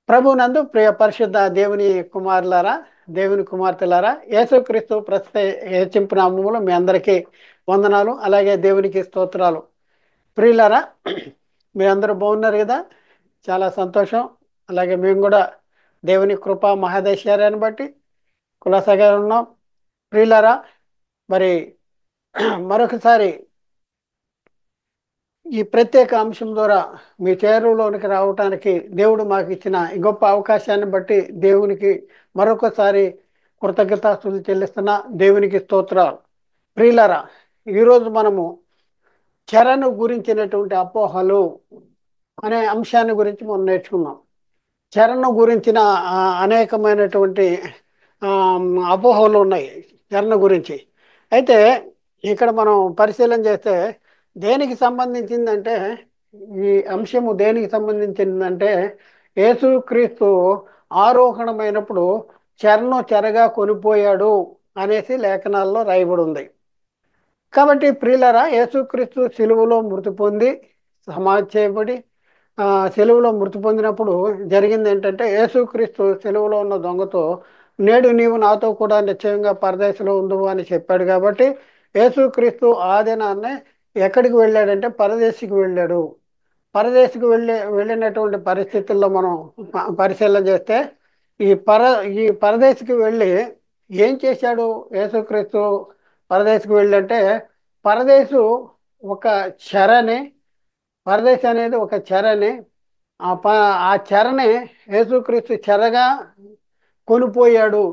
ప్రభునందు ప్రియ పరిశుద్ధ దేవుని కుమారులారా, దేవుని కుమార్తెలారా, యేసుక్రీస్తు ప్రస్తుత హెచ్చింపు నామములో మీ అందరికీ వందనాలు. అలాగే దేవునికి స్తోత్రాలు. ప్రియులారా, మీ అందరూ బాగున్నారు కదా? చాలా సంతోషం. అలాగే మేము కూడా దేవుని కృపా మహాదేశ్వర్యాన్ని బట్టి కులాసాగా ఉన్నాం. ప్రియులారా, మరి మరొకసారి ఈ ప్రత్యేక అంశం ద్వారా మీ చేరువలోనికి రావటానికి దేవుడు మాకు ఇచ్చిన ఈ గొప్ప అవకాశాన్ని బట్టి దేవునికి మరొకసారి కృతజ్ఞతాస్తుతులు చెల్లిస్తున్న దేవునికి స్తోత్రాలు. ప్రియులారా, ఈరోజు మనము చెరను గురించినటువంటి అపోహలు అనే అంశాన్ని గురించి మనం నేర్చుకున్నాం. చరణం గురించిన అనేకమైనటువంటి ఆ, అపోహలు ఉన్నాయి చరణం గురించి. అయితే ఇక్కడ మనం పరిశీలన చేస్తే దేనికి సంబంధించిందంటే, ఈ అంశము దేనికి సంబంధించిందంటే, యేసుక్రీస్తు ఆరోహణమైనప్పుడు చెరను చెరగా కొనిపోయాడు అనేసి లేఖనాల్లో రాయబడి ఉంది. కాబట్టి ప్రియులరా, యేసుక్రీస్తు సిలువలో మృతి పొంది సమాధి చేయబడి ఆ సెలువులో మృతి పొందినప్పుడు జరిగింది ఏంటంటే, యేసుక్రీస్తు సెలువులో ఉన్న దొంగతో నేడు నీవు నాతో కూడా నిశ్చయంగా పరదేశంలో ఉండు అని చెప్పాడు. కాబట్టి యేసుక్రీస్తు ఆ దినాన్నే ఎక్కడికి వెళ్ళాడంటే పరదేశికి వెళ్ళాడు. పరదేశికి వెళ్ళినటువంటి పరిస్థితుల్లో మనం పరిశీలన చేస్తే ఈ పర ఈ పరదేశికి వెళ్ళి ఏం చేశాడు యేసుక్రీస్తు? పరదేశికి వెళ్ళంటే పరదేశు ఒక చెరని పరదేశ్ అనేది ఒక చెరని ఆ చెరని యేసుక్రీస్తు చెరగా కొనిపోయాడు.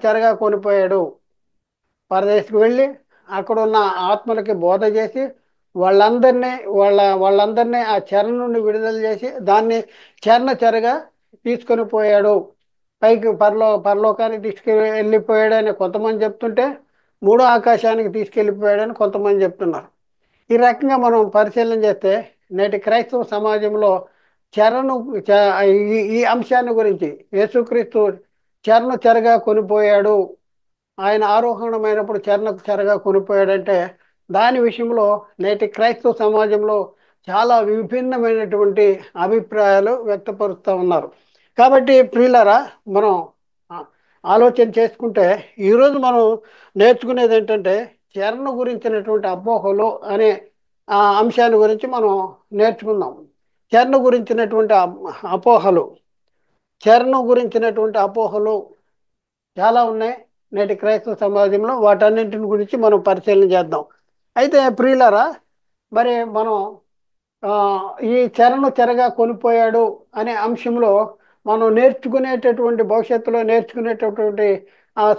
చెరగా కొనిపోయాడు. పరదేశకు వెళ్ళి అక్కడ ఉన్న ఆత్మలకి బోధ చేసి వాళ్ళందరినీ వాళ్ళందరినీ ఆ చెర నుండి విడుదల చేసి దాన్ని చెరగా తీసుకొని పోయాడు. పైకి పరలోకానికి తీసుకెళ్ళిపోయాడని కొంతమంది చెప్తుంటే, మూడో ఆకాశానికి తీసుకెళ్ళిపోయాడని కొంతమంది చెప్తున్నారు. ఈ రకంగా మనం పరిశీలన చేస్తే నేటి క్రైస్తవ సమాజంలో చెరను ఈ అంశాన్ని గురించి, యేసుక్రీస్తు చెరగా కొనిపోయాడు, ఆయన ఆరోహణమైనప్పుడు చెరగా కొనిపోయాడంటే, దాని విషయంలో నేటి క్రైస్తవ సమాజంలో చాలా విభిన్నమైనటువంటి అభిప్రాయాలు వ్యక్తపరుస్తూ ఉన్నారు. కాబట్టి ప్రియులారా, మనం ఆ, ఆలోచన చేసుకుంటే ఈరోజు మనం నేర్చుకునేది ఏంటంటే, చెరను గురించినటువంటి అపోహలు అనే అంశాన్ని గురించి మనం నేర్చుకుందాం. చెరను గురించినటువంటి అపోహలు చెరను గురించినటువంటి అపోహలు చాలా ఉన్నాయి నేటి క్రైస్తవ సమాజంలో. వాటన్నింటిని గురించి మనం పరిశీలన చేద్దాం. అయితే ప్రియులారా, మరి మనం ఆ, ఈ చెరగా కొనిపోయాడు అనే అంశంలో మనం నేర్చుకునేటటువంటి భవిష్యత్తులో నేర్చుకునేటటువంటి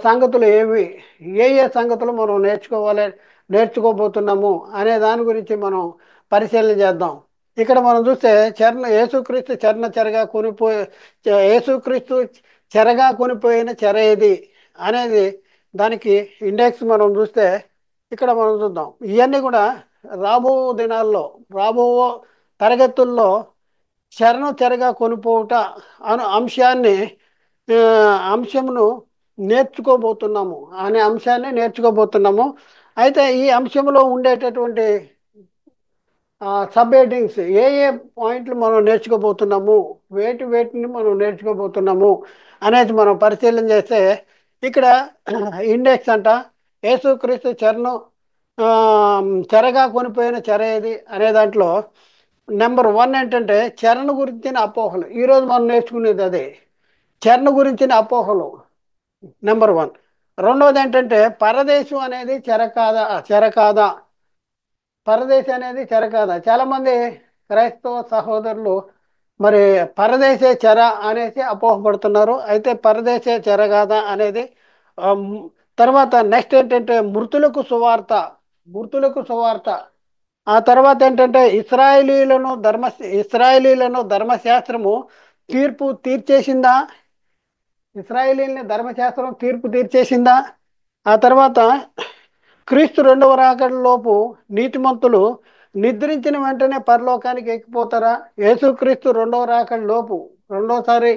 సంగతులు ఏవి, ఏ సంగతులు మనం నేర్చుకోబోతున్నాము అనే దాని గురించి మనం పరిశీలన చేద్దాం. ఇక్కడ మనం చూస్తే యేసుక్రీస్తు యేసుక్రీస్తు చెరగా కొనిపోయిన చెర ఏది అనేది దానికి ఇండెక్స్ మనం చూస్తే ఇక్కడ మనం చూద్దాం. ఇవన్నీ కూడా రాబో దినాల్లో, రాబో తరగతుల్లో చెరగా కొనిపోవుట అను ఆ, అంశమును నేర్చుకోబోతున్నాము. అయితే ఈ అంశంలో ఉండేటటువంటి సబ్ హెడ్డింగ్స్, ఏ పాయింట్లు మనం నేర్చుకోబోతున్నాము, వేటిని మనం నేర్చుకోబోతున్నాము అనేది మనం పరిశీలన చేస్తే, ఇక్కడ ఇండెక్స్ అంట యేసుక్రీస్తు ఆ, చెరగా కొనిపోయిన చెర ఏది అనే దాంట్లో నెంబర్ 1 ఏంటంటే చెరను గురించిన అపోహలు. ఈరోజు మనం నేర్చుకునేది అదే, చెరను గురించిన అపోహలు నెంబర్ 1. రెండవది ఏంటంటే పరదేశం అనేది చెర కాదా, పరదేశి అనేది చెర కాదా. చాలామంది క్రైస్తవ సహోదరులు మరి పరదేశే చెర అనేసి అపోహపడుతున్నారు. అయితే పరదేశే చెర కాదా అనేది ఆమ్, తర్వాత నెక్స్ట్ ఏంటంటే మృతులకు సువార్త. ఆ తర్వాత ఏంటంటే ఇస్రాయేలీలను ధర్మశాస్త్రము తీర్చేసిందా, ఇస్రాయేలీని ధర్మశాస్త్రం తీర్పు తీర్చేసిందా. ఆ తర్వాత క్రీస్తు రెండవ రాకడలోపు నీతిమంతులు నిద్రించిన వెంటనే పరలోకానికి ఎక్కిపోతారా, యేసుక్రీస్తు రెండవ రాకడ లోపు, రెండోసారి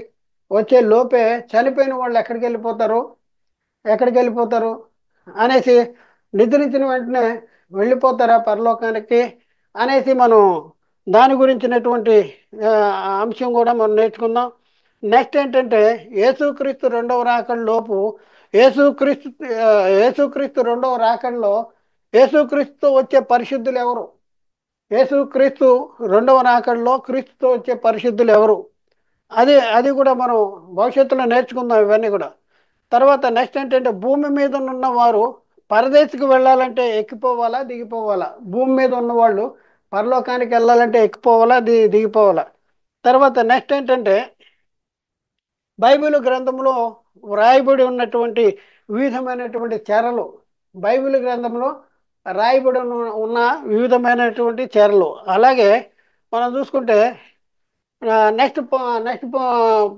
వచ్చే లోపే చనిపోయిన వాళ్ళు ఎక్కడికి వెళ్ళిపోతారు అనేసి, నిద్రించిన వెంటనే వెళ్ళిపోతారా పరలోకానికి అనేసి మనం దాని గురించినటువంటి ఆ, అంశం కూడా మనం నేర్చుకుందాం. నెక్స్ట్ ఏంటంటే యేసుక్రీస్తు రెండవ రాకడ లోపు యేసుక్రీస్తు ఆ, యేసుక్రీస్తు రెండవ రాకడలో యేసుక్రీస్తు వచ్చే పరిశుద్ధులు ఎవరు? యేసుక్రీస్తు రెండవ రాకడలో క్రీస్తుతో వచ్చే పరిశుద్ధులు ఎవరు? అది అది కూడా మనం భవిష్యత్తులో నేర్చుకుందాం ఇవన్నీ కూడా. తర్వాత నెక్స్ట్ ఏంటంటే భూమి మీద ఉన్న వారు పరదేశికి వెళ్ళాలంటే ఎక్కిపోవాలా దిగిపోవాలా? భూమి మీద ఉన్నవాళ్ళు పరలోకానికి వెళ్ళాలంటే ఎక్కిపోవాలా దిగిపోవాలా? తర్వాత నెక్స్ట్ ఏంటంటే బైబిల్ గ్రంథంలో వ్రాయబడి ఉన్నటువంటి వివిధమైనటువంటి చెరలు, బైబిల్ గ్రంథంలో రాయబడి ఉన్న వివిధమైనటువంటి చెరలు. అలాగే మనం చూసుకుంటే నెక్స్ట్ నెక్స్ట్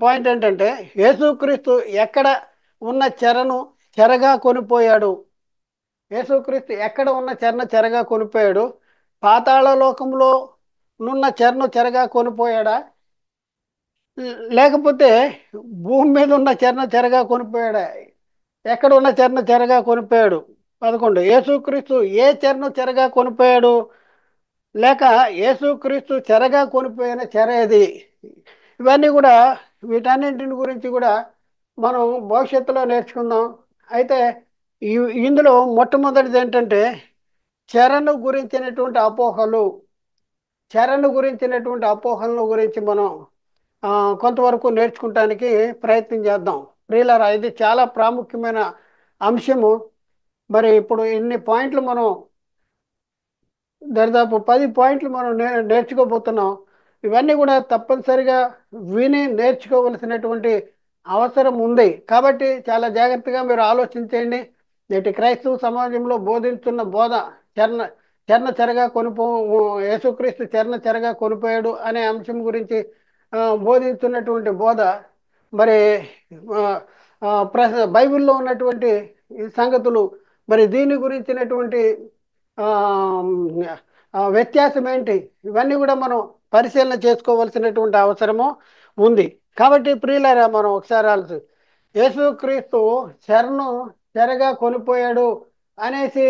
పాయింట్ ఏంటంటే యేసుక్రీస్తు ఎక్కడ ఉన్న చెరను చెరగా కొనిపోయాడు? యేసుక్రీస్తు ఎక్కడ ఉన్న చెరను చెరగా కొనిపోయాడు? పాతాళ లోకంలో నున్న చెరను చెరగా కొనిపోయాడా? లేకపోతే భూమి మీద ఉన్న చెరను చెరగా కొనిపోయాడా? ఎక్కడ ఉన్న చెరను చెరగా కొనిపోయాడు? 11 యేసుక్రీస్తు ఏ చెరను చెరగా కొనిపోయాడు? లేక యేసుక్రీస్తు చెరగా కొనిపోయిన చెర ఏది? ఇవన్నీ కూడా, వీటన్నింటిని గురించి కూడా మనం భవిష్యత్తులో నేర్చుకుందాం. అయితే ఇందులో మొట్టమొదటిది ఏంటంటే చెరను గురించినటువంటి అపోహలు. చెరను గురించినటువంటి అపోహలను గురించి మనం ఆ, కొంతవరకు నేర్చుకుంటానికి ప్రయత్నం చేద్దాం. ప్రియులారా, ఇది చాలా ప్రాముఖ్యమైన అంశము. మరి ఇప్పుడు ఇన్ని పాయింట్లు మనం దరిదాపు 10 పాయింట్లు మనం నేర్చుకోబోతున్నాం. ఇవన్నీ కూడా తప్పనిసరిగా విని నేర్చుకోవలసినటువంటి అవసరం ఉంది. కాబట్టి చాలా జాగ్రత్తగా మీరు ఆలోచించండి. నేటి క్రైస్తవ సమాజంలో బోధిస్తున్న బోధ చరణ చరణ చెరగా యేసుక్రీస్తు చరణ చెరగా కొనిపోయాడు అనే అంశం గురించి బోధిస్తున్నటువంటి బోధ మరి ఆ, బైబిల్లో ఉన్నటువంటి ఈ సంగతులు, మరి దీని గురించినటువంటి ఆ, వ్యత్యాసం ఏంటి, ఇవన్నీ కూడా మనం పరిశీలన చేసుకోవాల్సినటువంటి అవసరము ఉంది. కాబట్టి ప్రియులారా, మనం ఒకసారి ఆలోచి యేసుక్రీస్తు చెరను చెరగా కొనిపోయాడు అనేసి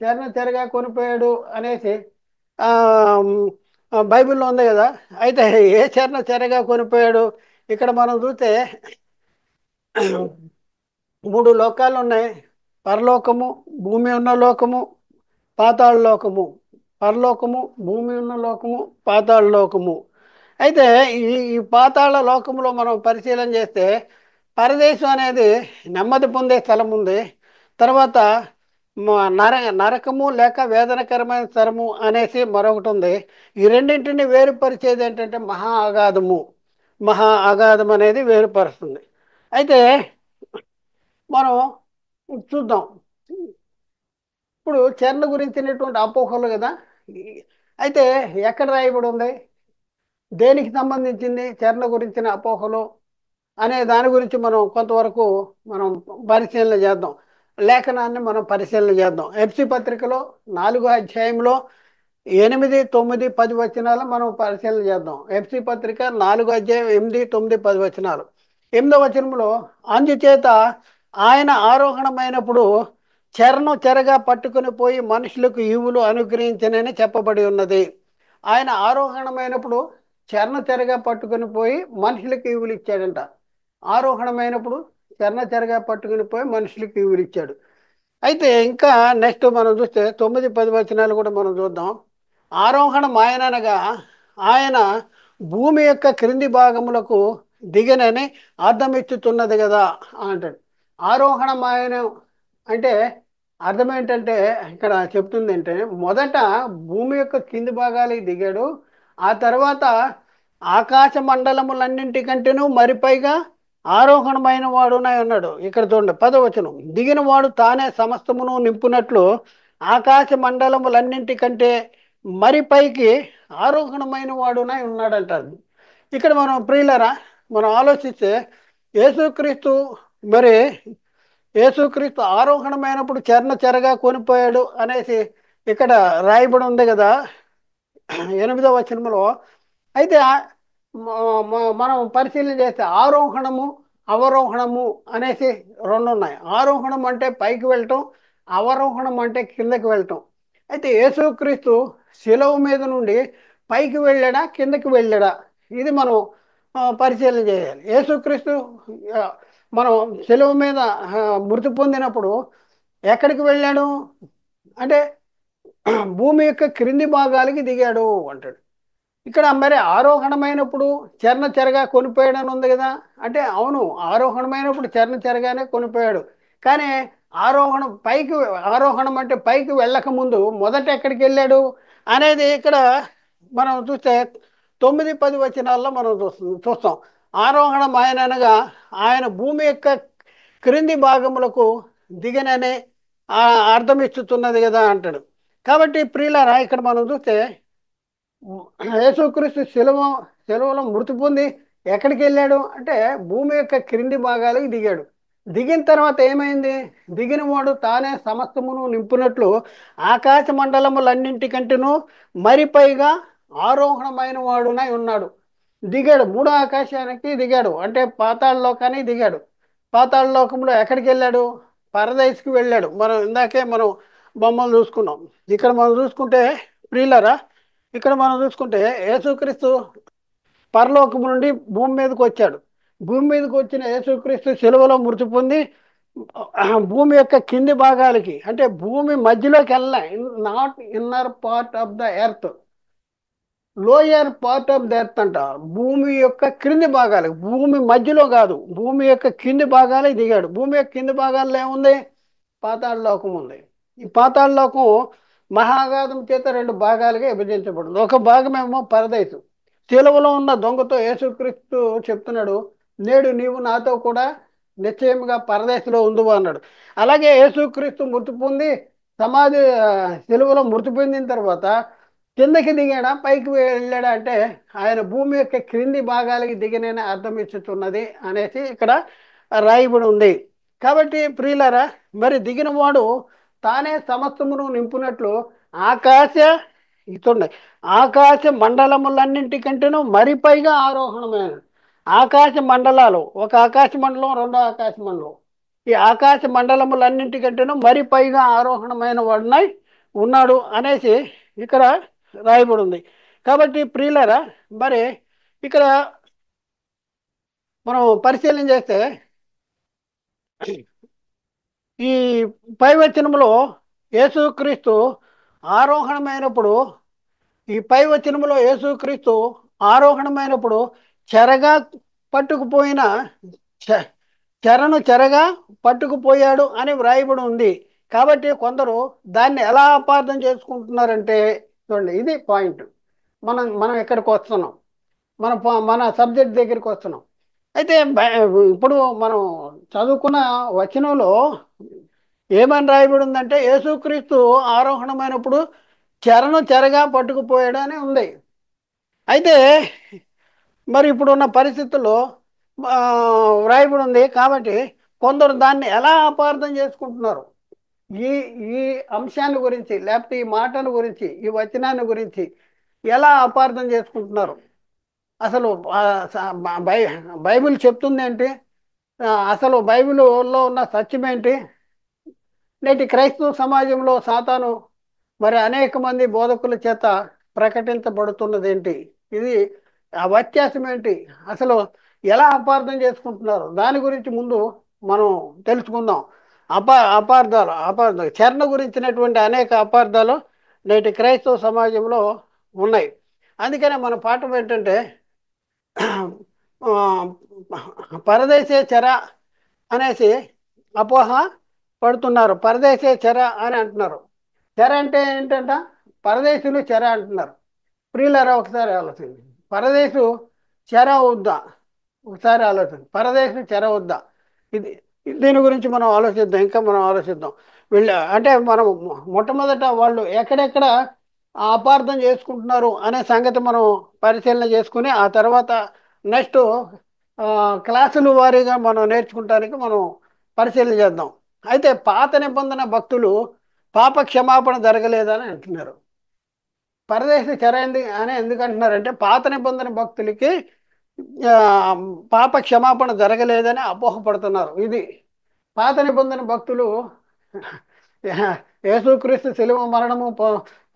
చెరను చెరగా కొనిపోయాడు అనేసి ఆ, బైబిల్లో ఉంది కదా. అయితే ఏ చెరను చెరగా కొనిపోయాడు? ఇక్కడ మనం చూస్తే మూడు లోకాలు ఉన్నాయి: పరలోకము, భూమి ఉన్న లోకము, పాతాళ లోకము. పరలోకము, భూమి ఉన్న లోకము, పాతాళ లోకము. అయితే ఈ పాతాళ లోకంలో మనం పరిశీలన చేస్తే పరదేశం అనేది నెమ్మది పొందే స్థలం ఉంది. తర్వాత నరకము లేక వేదనకరమైన స్థలము అనేసి మరొకటి ఉంది. ఈ రెండింటిని వేరుపరిచేది ఏంటంటే మహా అగాధము. మహా అగాధం అనేది వేరుపరుస్తుంది. అయితే మనం చూద్దాం. ఇప్పుడు చర్ల గురించినటువంటి అపోహలు కదా. అయితే ఎక్కడ రాయబడి ఉంది, దేనికి సంబంధించింది చర్ల గురించిన అపోహలు అనే దాని గురించి మనం కొంతవరకు మనం పరిశీలన చేద్దాం. లేఖనాన్ని మనం పరిశీలన చేద్దాం. ఎఫ్సి పత్రికలో 4వ అధ్యాయంలో 8, 9, 10 వచనాలు మనం పరిశీలన చేద్దాం. ఎఫ్సి పత్రిక 4వ అధ్యాయం 8, 9, 10 వచనాలు. 8వ వచనంలో అందుచేత ఆయన ఆరోహణమైనప్పుడు చెరను చెరగా పట్టుకుని పోయి మనుషులకు ఈవులు అనుగ్రహించనని చెప్పబడి ఉన్నది. ఆయన ఆరోహణమైనప్పుడు చెరను చెరగా పట్టుకుని పోయి మనుషులకు ఈవులు ఇచ్చాడంట. ఆరోహణమైనప్పుడు చెరన చెరగా పట్టుకుని పోయి మనుషులకు ఈవులు ఇచ్చాడు. అయితే ఇంకా నెక్స్ట్ మనం చూస్తే 9, 10 వచనాలు కూడా మనం చూద్దాం. ఆరోహణం ఆయననగా ఆయన భూమి యొక్క క్రింది భాగములకు దిగనని అర్థం ఇచ్చుతున్నది కదా అంటాడు. ఆరోహణం ఆయన అంటే అర్థం ఏంటంటే ఇక్కడ చెప్తుంది అంటే మొదట భూమి యొక్క కింది భాగాలకు దిగాడు. ఆ తర్వాత ఆకాశ మండలములన్నింటికంటేనూ మరి పైగా ఆరోహణమైన వాడునై ఉన్నాడు. ఇక్కడ చూడండి 10వ వచనం, దిగిన వాడు తానే సమస్తమును నింపునట్లు ఆకాశ మండలములన్నింటికంటే మరి పైకి ఆరోహణమైన వాడునై ఉన్నాడంటారు. ఇక్కడ మనం ప్రియులరా, మనం ఆలోచిస్తే యేసుక్రీస్తు మరి యేసుక్రీస్తు ఆరోహణమైనప్పుడు చెరన చెరగా కొనిపోయాడు అనేసి ఇక్కడ రాయబడి ఉంది కదా 8వ వచనంలో. అయితే మనం పరిశీలన చేస్తే ఆరోహణము, అవరోహణము అనేసి రెండు ఉన్నాయి. ఆరోహణం అంటే పైకి వెళ్ళటం, అవరోహణం అంటే కిందకి వెళ్ళటం. అయితే యేసుక్రీస్తు శిలువ మీద నుండి పైకి వెళ్ళాడా కిందకి వెళ్ళాడా? ఇది మనం పరిశీలన చేయాలి. యేసుక్రీస్తు ఆ, మనం సెలవు మీద మృతి పొందినప్పుడు ఎక్కడికి వెళ్ళాడు అంటే భూమి యొక్క క్రింది భాగాలకి దిగాడు అంటాడు. ఇక్కడ మరి ఆరోహణమైనప్పుడు చెరన చెరగా కొనిపోయాడని ఉంది కదా. అంటే అవును, ఆరోహణమైనప్పుడు చెరన చెరగానే కొనిపోయాడు. కానీ పైకి ఆరోహణం అంటే పైకి వెళ్ళక ముందు మొదట ఎక్కడికి వెళ్ళాడు అనేది ఇక్కడ మనం చూస్తే 9, 10 వచనాల్లో మనం చూస్తాం. ఆరోహణం ఆయన అనగా ఆయన భూమి యొక్క క్రింది భాగములకు దిగనని ఆ, అర్థం ఇస్తున్నది కదా అంటాడు. కాబట్టి ప్రియులారా ఇక్కడ మనం చూస్తే యేసుక్రీస్తు సెలవులో మృతి పొంది ఎక్కడికి వెళ్ళాడు అంటే భూమి యొక్క క్రింది భాగాలకు దిగాడు. దిగిన తర్వాత ఏమైంది? దిగిన వాడు తానే సమస్తమును నింపునట్లు ఆకాశ మండలములన్నింటికంటేను మరి పైగా ఆరోహణమైన వాడునై ఉన్నాడు. దిగాడు, మూడో ఆకాశానికి దిగాడు, అంటే పాతాళ లోకానికి దిగాడు. పాతాళ లోకంలో ఎక్కడికి వెళ్ళాడు? పరదైస్కి వెళ్ళాడు. మనం ఇందాకే మనం బొమ్మలు చూసుకున్నాం. ఇక్కడ మనం చూసుకుంటే ప్రియులరా, ఇక్కడ మనం చూసుకుంటే యేసుక్రీస్తు పరలోకము నుండి భూమి మీదకి వచ్చాడు. భూమి మీదకి వచ్చిన యేసుక్రీస్తు సెలవులో మృతి పొంది భూమి యొక్క కింది భాగాలకి, అంటే భూమి మధ్యలోకి వెళ్ళా, not inner part of the earth, lower part of the earth అంట. భూమి యొక్క క్రింది భాగాలు, భూమి మధ్యలో కాదు, భూమి యొక్క కింది భాగాలకి దిగాడు. భూమి యొక్క కింది భాగాల్లో ఏముంది? పాతాళ లోకం ఉంది. ఈ పాతాళ లోకం మహాగాధం చేత 2 భాగాలుగా విభజించబడింది. ఒక భాగమేమో పరదేశం. శిలువలో ఉన్న దొంగతో యేసుక్రీస్తు చెప్తున్నాడు, నేడు నీవు నాతో కూడా నిశ్చయముగా పరదేశంలో ఉందువు అన్నాడు. అలాగే యేసుక్రీస్తు మృతి పొంది సమాధి శిలువలో మృతి పొందిన తర్వాత కిందకి దిగాడా పైకి వెళ్ళాడా అంటే ఆయన భూమి యొక్క క్రింది భాగాలకి దిగినని అర్థం ఇచ్చుతున్నది అనేసి ఇక్కడ రాయబడి ఉంది. కాబట్టి ప్రియులారా, మరి దిగిన వాడు తానే సమస్తమును నింపునట్లు ఆకాశ ఇస్తుండే ఆకాశ మండలములన్నింటికంటేనూ మరి పైగా ఆరోహణమైన ఆకాశ మండలాలు, ఒక ఆకాశ మండలం, రెండో ఆకాశ మండలం, ఈ ఆకాశ మండలములన్నింటికంటేనూ మరి పైగా ఆరోహణమైన వాడినై ఉన్నాడు అనేసి ఇక్కడ రాయబడి ఉంది. కాబట్టి ప్రియులరా, మరి ఇక్కడ మనం పరిశీలన చేస్తే ఈ పై వచనములో యేసుక్రీస్తు ఆరోహణమైనప్పుడు, ఈ పై వచనములో యేసుక్రీస్తు ఆరోహణమైనప్పుడు చెరగా పట్టుకుపోయిన చె- చెరను చెరగా పట్టుకుపోయాడు అని వ్రాయబడి ఉంది. కాబట్టి కొందరు దాన్ని ఎలా అపార్థం చేసుకుంటున్నారంటే, చూడండి ఇది పాయింట్. మనం ఎక్కడికి వస్తున్నాం, మన సబ్జెక్ట్ దగ్గరికి వస్తున్నాం. అయితే ఇప్పుడు మనం చదువుకున్న వచనంలో ఏమని రాయబడి ఉందంటే యేసుక్రీస్తు ఆరోహణమైనప్పుడు చెరను చెరగా పట్టుకుపోయాడు అని ఉంది. అయితే మరి ఇప్పుడున్న పరిస్థితుల్లో ఆ, వ్రాయబడి ఉంది. కాబట్టి కొందరు దాన్ని ఎలా అపార్థం చేసుకుంటున్నారు, ఈ ఈ అంశాన్ని గురించి, లేకపోతే ఈ మాటను గురించి, ఈ వచనాన్ని గురించి ఎలా అపార్థం చేసుకుంటున్నారు? అసలు బైబిల్ చెప్తుంది ఏంటి? అసలు బైబిల్లో ఉన్న సత్యం ఏంటి? నేటి క్రైస్తవ సమాజంలో సాతాను మరి అనేక మంది బోధకుల చేత ప్రకటించబడుతున్నది ఏంటి? ఇది ఆ వ్యత్యాసం ఏంటి? అసలు ఎలా అపార్థం చేసుకుంటున్నారు? దాని గురించి ముందు మనం తెలుసుకుందాం. అపార్థాలు చరణ గురించినటువంటి అనేక అపార్థాలు నేటి క్రైస్తవ సమాజంలో ఉన్నాయి. అందుకనే మన పాఠం ఏంటంటే ఆ, పరదేశే చెర అనేసి అపోహ పడుతున్నారు. పరదేశే చెర అని అంటున్నారు. చెర అంటే ఏంటంట? పరదేశులు చెర అంటున్నారు. ప్రియులారా, ఒకసారి ఆలోచించండి. పరదేశు చెర వద్దా? ఒకసారి ఆలోచించండి. పరదేశం చెర వద్దా? ఇది దీని గురించి మనం ఆలోచిద్దాం. ఇంకా మనం ఆలోచిద్దాం. అంటే మనం మొట్టమొదట వాళ్ళు ఎక్కడెక్కడ అపార్థం చేసుకుంటున్నారు అనే సంగతి మనం పరిశీలన చేసుకుని ఆ తర్వాత నెక్స్ట్ క్లాసుల వారీగా మనం నేర్చుకుంటానికి మనం పరిశీలన చేద్దాం. అయితే పాత నిబంధన భక్తులు పాప క్షమాపణ జరగలేదని అంటున్నారు. పరదేశ చెరైంది అని ఎందుకు అంటున్నారంటే పాత నిబంధన భక్తులకి ఆ, పాప క్షమాపణ జరగలేదని అపోహపడుతున్నారు. ఇది పాత నిబంధన భక్తులు యేసుక్రీస్తు శిలువ మరణము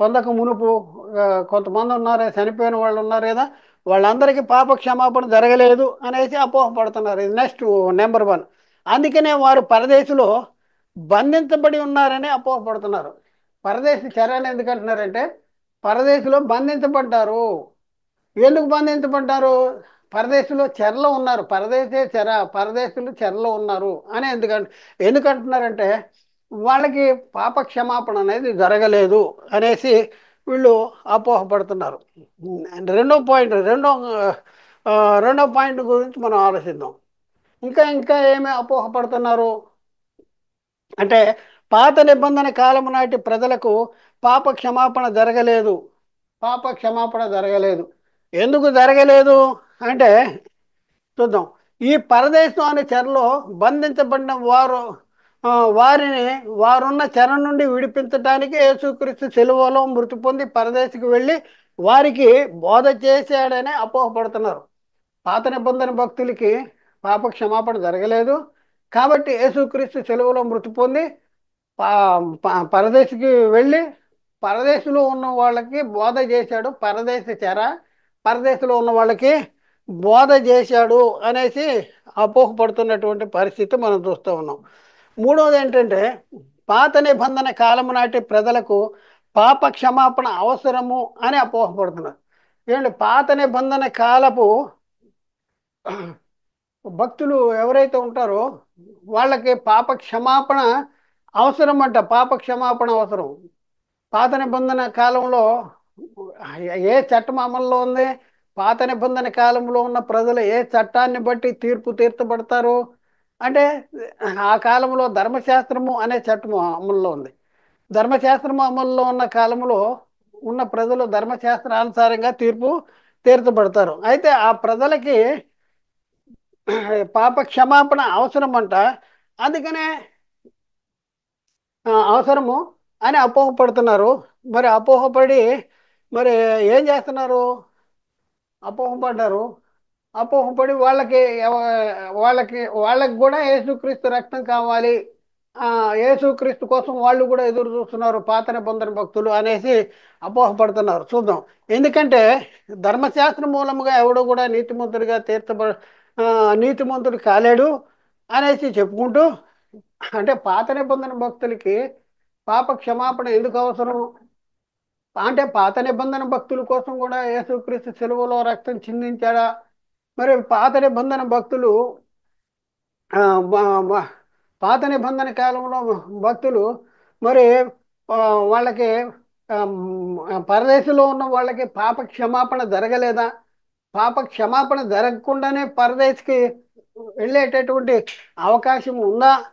పొందక మునుపు కొంతమంది ఉన్నారు, చనిపోయిన వాళ్ళు ఉన్నారు కదా, వాళ్ళందరికీ పాప క్షమాపణ జరగలేదు అనేసి అపోహపడుతున్నారు. ఇది నెక్స్ట్ నెంబర్ వన్. అందుకనే వారు పరదేశులో బంధించబడి ఉన్నారని అపోహపడుతున్నారు. పరదేశి చెరని ఎందుకు అంటున్నారంటే పరదేశిలో బంధించబడ్డారు. ఎందుకు బంధించబడ్డారు? పరదేశంలో చెరలో ఉన్నారు. పరదేశే చెర, పరదేశులు చెరలో ఉన్నారు అని ఎందుకంటున్నారంటే వాళ్ళకి పాప క్షమాపణ అనేది జరగలేదు అనేసి వీళ్ళు అపోహపడుతున్నారు. రెండో పాయింట్ ఆ, రెండో పాయింట్ గురించి మనం ఆలోచిద్దాం. ఇంకా ఇంకా ఏమి అపోహపడుతున్నారు అంటే పాత నిబంధన కాలం నాటి ప్రజలకు పాప క్షమాపణ జరగలేదు. పాప క్షమాపణ జరగలేదు. ఎందుకు జరగలేదు అంటే చూద్దాం. ఈ పరదేశం అనే చెరలో బంధించబడిన వారు ఆ, వారిని వారున్న చెర నుండి విడిపించడానికి యేసుక్రీస్తు సిలువలో మృతి పొంది పరదేశికి వెళ్ళి వారికి బోధ చేశాడని అపోహపడుతున్నారు. పాత నిబంధన భక్తులకి పాప క్షమాపణ జరగలేదు కాబట్టి యేసుక్రీస్తు సిలువలో మృతి పొంది పరదేశికి వెళ్ళి పరదేశంలో ఉన్న వాళ్ళకి బోధ చేశాడు. పరదేశ చెర పరదేశంలో ఉన్న వాళ్ళకి బోధ చేశాడు అనేసి అపోహపడుతున్నటువంటి పరిస్థితి మనం చూస్తూ ఉన్నాం. మూడవది ఏంటంటే పాత నిబంధన కాలము నాటి ప్రజలకు పాప క్షమాపణ అవసరము అని అపోహపడుతున్నారు. ఏమంటే పాత నిబంధన కాలపు భక్తులు ఎవరైతే ఉంటారో వాళ్ళకి పాప క్షమాపణ అవసరం అంట. పాప క్షమాపణ అవసరం. పాత నిబంధన కాలంలో ఏ చట్టం అమల్లో ఉంది? పాత నిబంధన కాలంలో ఉన్న ప్రజలు ఏ చట్టాన్ని బట్టి తీర్పు తీర్చబడతారు అంటే ఆ కాలంలో ధర్మశాస్త్రము అనే చట్టం అమల్లో ఉంది. ధర్మశాస్త్రము అమల్లో ఉన్న కాలంలో ఉన్న ప్రజలు ధర్మశాస్త్రానుసారంగా తీర్పు తీర్చబడతారు. అయితే ఆ ప్రజలకి పాప క్షమాపణ అవసరం అంట. అందుకనే అవసరము అని అపోహపడుతున్నారు. మరి అపోహపడి మరి ఏం చేస్తున్నారు? అపోహపడ్డారు. అపోహపడి వాళ్ళకి కూడా యేసుక్రీస్తు రక్తం కావాలి. యేసుక్రీస్తు కోసం వాళ్ళు కూడా ఎదురు చూస్తున్నారు పాత నిబంధన భక్తులు అనేసి అపోహపడుతున్నారు. చూద్దాం. ఎందుకంటే ధర్మశాస్త్రం మూలముగా ఎవడు కూడా నీతిమంతుడిగా ఆ, నీతిమంతుడు కాలేడు అనేసి చెప్పుకుంటూ అంటే పాత నిబంధన భక్తులకి పాప క్షమాపణ ఎందుకు అవసరం అంటే పాత నిబంధన భక్తుల కోసం కూడా యేసుక్రీస్తు సెలవులో రక్తం చిందించాడా? మరి పాత నిబంధన భక్తులు ఆ, బ- బ- పాత నిబంధన కాలంలో భక్తులు మరి ఆ, వాళ్ళకి పరదేశంలో ఉన్న వాళ్ళకి పాప క్షమాపణ జరగలేదా? పాప క్షమాపణ జరగకుండానే పరదేశికి వెళ్ళేటటువంటి అవకాశం ఉందా?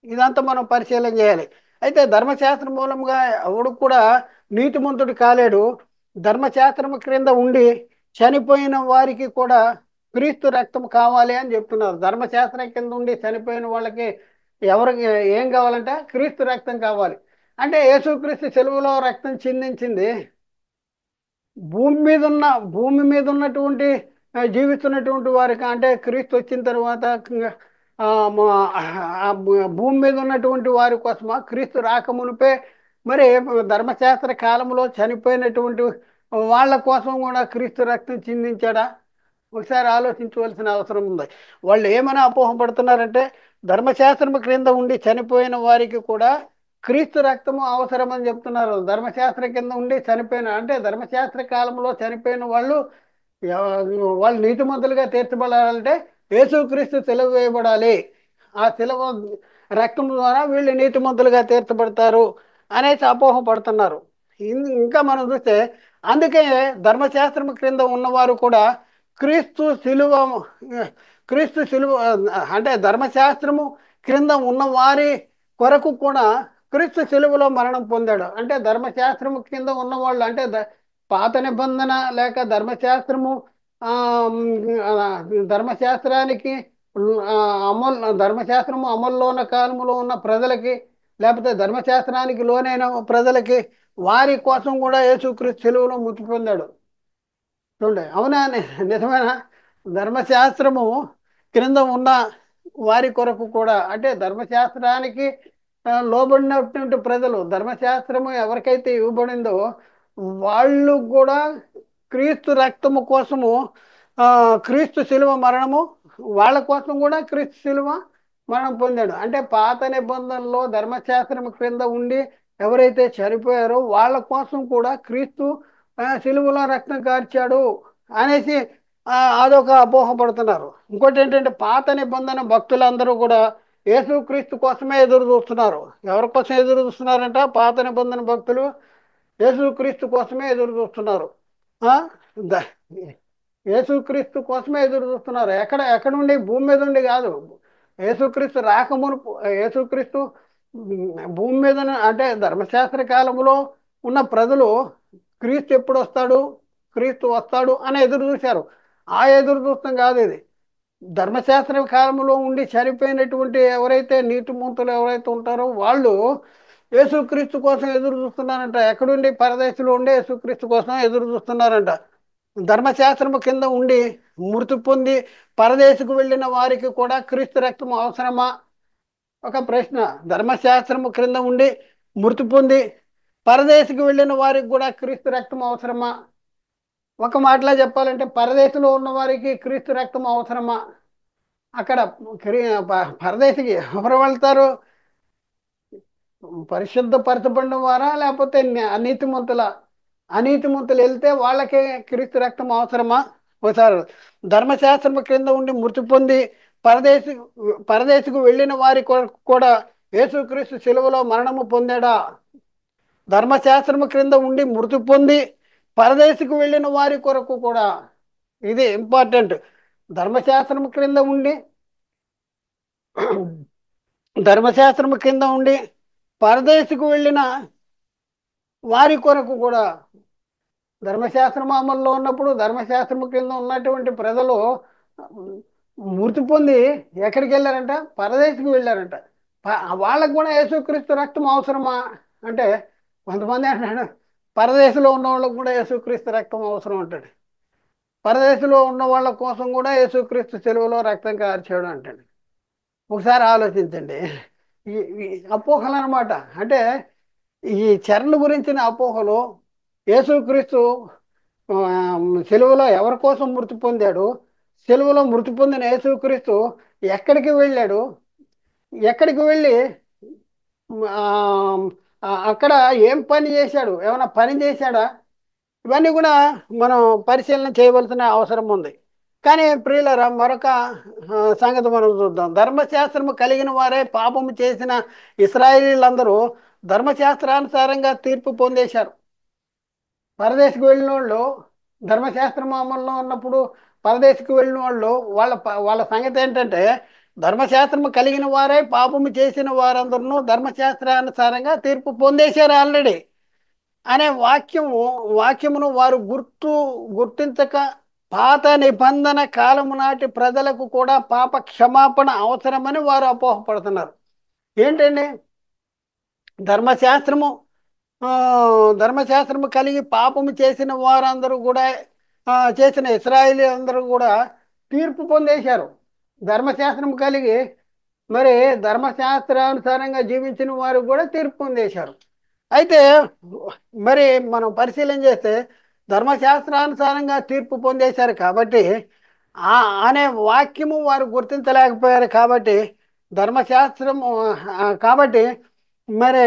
ఇదంతా మనం పరిశీలన చేయాలి. అయితే ధర్మశాస్త్రం మూలంగా ఎవడు కూడా నీతిమంతుడు కాలేడు. ధర్మశాస్త్రం క్రింద ఉండి చనిపోయిన వారికి కూడా క్రీస్తు రక్తం కావాలి అని చెప్తున్నారు. ధర్మశాస్త్రం కింద ఉండి చనిపోయిన వాళ్ళకి ఎవరికి ఏం కావాలంటే క్రీస్తు రక్తం కావాలి. అంటే యేసుక్రీస్తు సెలవులో రక్తం చిందించింది భూమి మీద ఉన్న భూమి మీద ఉన్నటువంటి జీవిస్తున్నటువంటి వారికి అంటే క్రీస్తు వచ్చిన తర్వాత ఆ, మ- భూమి మీద ఉన్నటువంటి వారి కోసమా? క్రీస్తు రాకమునిపే మరి ధర్మశాస్త్ర కాలంలో చనిపోయినటువంటి వాళ్ళ కోసం కూడా క్రీస్తు రక్తం చిందించాడా? ఒకసారి ఆలోచించవలసిన అవసరం ఉంది. వాళ్ళు ఏమైనా అపోహపడుతున్నారంటే ధర్మశాస్త్రం క్రింద ఉండి చనిపోయిన వారికి కూడా క్రీస్తు రక్తము అవసరమని చెప్తున్నారు. ధర్మశాస్త్రం కింద ఉండి చనిపోయిన అంటే ధర్మశాస్త్ర కాలంలో చనిపోయిన వాళ్ళు వాళ్ళు నీతిమంతులుగా తీర్చబడాలంటే యేసుక్రీస్తు సిలువ వేయబడాలి. ఆ సిలువ రక్తం ద్వారా వీళ్ళు నీతిమంతులుగా తీర్చబడతారు అనేసి అపోహపడుతున్నారు. ఇంకా మనం చూస్తే అందుకే ధర్మశాస్త్రం క్రింద ఉన్నవారు కూడా క్రీస్తు సిలువ క్రీస్తు సిలువ అంటే ధర్మశాస్త్రము క్రింద ఉన్న వారి కొరకు కూడా క్రీస్తు సిలువలో మరణం పొందాడు. అంటే ధర్మశాస్త్రము కింద ఉన్నవాళ్ళు అంటే పాత నిబంధన లేక ధర్మశాస్త్రము ఆ, ధర్మశాస్త్రానికి ఆ, ధర్మశాస్త్రము అమల్లో ఉన్న కాలంలో ఉన్న ప్రజలకి లేకపోతే ధర్మశాస్త్రానికి లోనైన ప్రజలకి వారి కోసం కూడా యేసుక్రీస్తు సెలువులో మృతి పొందాడు. చూడండి, అవునా? నిజమేనా? ధర్మశాస్త్రము క్రింద ఉన్న వారి కొరకు కూడా అంటే ధర్మశాస్త్రానికి లోబడినటువంటి ప్రజలు ధర్మశాస్త్రము ఎవరికైతే ఇవ్వబడిందో వాళ్ళు కూడా క్రీస్తు రక్తము కోసము క్రీస్తు శిలువ మరణము, వాళ్ళ కోసం కూడా క్రీస్తు శిలువ మరణం పొందాడు. అంటే పాత నిబంధనలో ధర్మశాస్త్రం క్రింద ఉండి ఎవరైతే చనిపోయారో వాళ్ళ కోసం కూడా క్రీస్తు శిలువలో రక్తం కార్చాడు అనేసి అదొక అపోహ పడుతున్నారు. ఇంకోటి ఏంటంటే పాత నిబంధన భక్తులందరూ కూడా యేసుక్రీస్తు కోసమే ఎదురు చూస్తున్నారు. ఎవరి కోసం ఎదురు చూస్తున్నారంట? పాత నిబంధన భక్తులు యేసుక్రీస్తు కోసమే ఎదురు చూస్తున్నారు. ఆ? ద- యేసుక్రీస్తు కోసమే ఎదురు చూస్తున్నారు. ఎక్కడుండి? భూమి మీద ఉండి కాదు. యేసుక్రీస్తు రాకమునుపు యేసుక్రీస్తు భూమి మీద అంటే ధర్మశాస్త్ర కాలంలో ఉన్న ప్రజలు క్రీస్తు ఎప్పుడు వస్తాడు, క్రీస్తు వస్తాడు అని ఎదురు చూశారు. ఆ ఎదురు చూస్తాం కాదు ఇది. ధర్మశాస్త్ర కాలంలో ఉండి చనిపోయినటువంటి ఎవరైతే నీతిమంతులు ఎవరైతే ఉంటారో వాళ్ళు యేసుక్రీస్తు కోసం ఎదురు చూస్తున్నారంట. ఎక్కడుండి? పరదేశంలో ఉండి యేసుక్రీస్తు కోసం ఎదురు చూస్తున్నారంట. ధర్మశాస్త్రము కింద ఉండి మృతి పొంది పరదేశకు వెళ్ళిన వారికి కూడా క్రీస్తు రక్తం అవసరమా? ఒక ప్రశ్న. ధర్మశాస్త్రము క్రింద ఉండి మృతి పొంది పరదేశకు వెళ్ళిన వారికి కూడా క్రీస్తు రక్తం అవసరమా? ఒక మాటలో చెప్పాలంటే పరదేశంలో ఉన్న వారికి క్రీస్తు రక్తం అవసరమా? అక్కడ పరదేశికి ఎవరు వెళ్తారు? పరిశుద్ధపరచబడిన వారా లేకపోతే అనీతిమంతుల? అనీతిమంతులు వెళ్తే వాళ్ళకే క్రీస్తు రక్తం అవసరమా? ఒకసారి ధర్మశాస్త్రం క్రింద ఉండి మృతి పొంది పరదేశి పరదేశకు వెళ్ళిన వారి కొరకు కూడా యేసుక్రీస్తు శిలువలో మరణము పొందాడా? ధర్మశాస్త్రము క్రింద ఉండి మృతి పొంది పరదేశకు వెళ్ళిన వారి కొరకు కూడా, ఇది ఇంపార్టెంట్. ధర్మశాస్త్రము క్రింద ఉండి ధర్మశాస్త్రము కింద ఉండి పరదేశకు వెళ్ళిన వారి కొరకు కూడా, ధర్మశాస్త్రం అమల్లో ఉన్నప్పుడు ధర్మశాస్త్రము కింద ఉన్నటువంటి ప్రజలు మృతి పొంది ఎక్కడికి వెళ్ళారంట? పరదేశకు వెళ్ళారంట. వాళ్ళకు కూడా యేసుక్రీస్తు రక్తం అవసరమా అంటే కొంతమంది అంటాడు పరదేశంలో ఉన్న వాళ్ళకు కూడా యేసుక్రీస్తు రక్తం అవసరం అంటాడు. పరదేశంలో ఉన్న వాళ్ళ కోసం కూడా యేసుక్రీస్తు సెలవులో రక్తం కార్చాడు అంటాడు. ఒకసారి ఆలోచించండి. ఈ ఈ అపోహలు అనమాట. అంటే ఈ చరణ్ గురించిన అపోహలు, యేసుక్రీస్తు సెలువులో ఎవరి కోసం మృతి పొందాడు, సెలువులో మృతి పొందిన యేసుక్రీస్తు ఎక్కడికి వెళ్ళాడు, ఎక్కడికి వెళ్ళి అక్కడ ఏం పని చేశాడు, ఏమైనా పని చేశాడా, ఇవన్నీ కూడా మనం పరిశీలన చేయవలసిన అవసరం ఉంది. కానీ ప్రియులరా, మరొక సంగతి మనం చూద్దాం. ధర్మశాస్త్రము కలిగిన వారే పాపము చేసిన ఇశ్రాయేలీలందరూ ధర్మశాస్త్రానుసారంగా తీర్పు పొందేశారు. పరదేశకు వెళ్ళిన వాళ్ళు ధర్మశాస్త్రం అమల్లో ఉన్నప్పుడు పరదేశకు వెళ్ళిన వాళ్ళు వాళ్ళ సంగతి ఏంటంటే ధర్మశాస్త్రము కలిగిన వారే పాపము చేసిన వారందరూ ధర్మశాస్త్రానుసారంగా తీర్పు పొందేశారు ఆల్రెడీ అనే వాక్యమును వారు గుర్తించక పాత నిబంధన కాలము నాటి ప్రజలకు కూడా పాప క్షమాపణ అవసరమని వారు అపోహపడుతున్నారు. ఏంటండి? ధర్మశాస్త్రము ధర్మశాస్త్రము కలిగి పాపము చేసిన వారందరూ కూడా చేసిన ఇశ్రాయేలీ అందరూ కూడా తీర్పు పొందేశారు. ధర్మశాస్త్రం కలిగి మరి ధర్మశాస్త్రానుసారంగా జీవించిన వారు కూడా తీర్పు పొందేశారు. అయితే మరి మనం పరిశీలన చేస్తే ధర్మశాస్త్రానుసారంగా తీర్పు పొందేశారు కాబట్టి అనే వాక్యము వారు గుర్తించలేకపోయారు. కాబట్టి ధర్మశాస్త్రము కాబట్టి మరి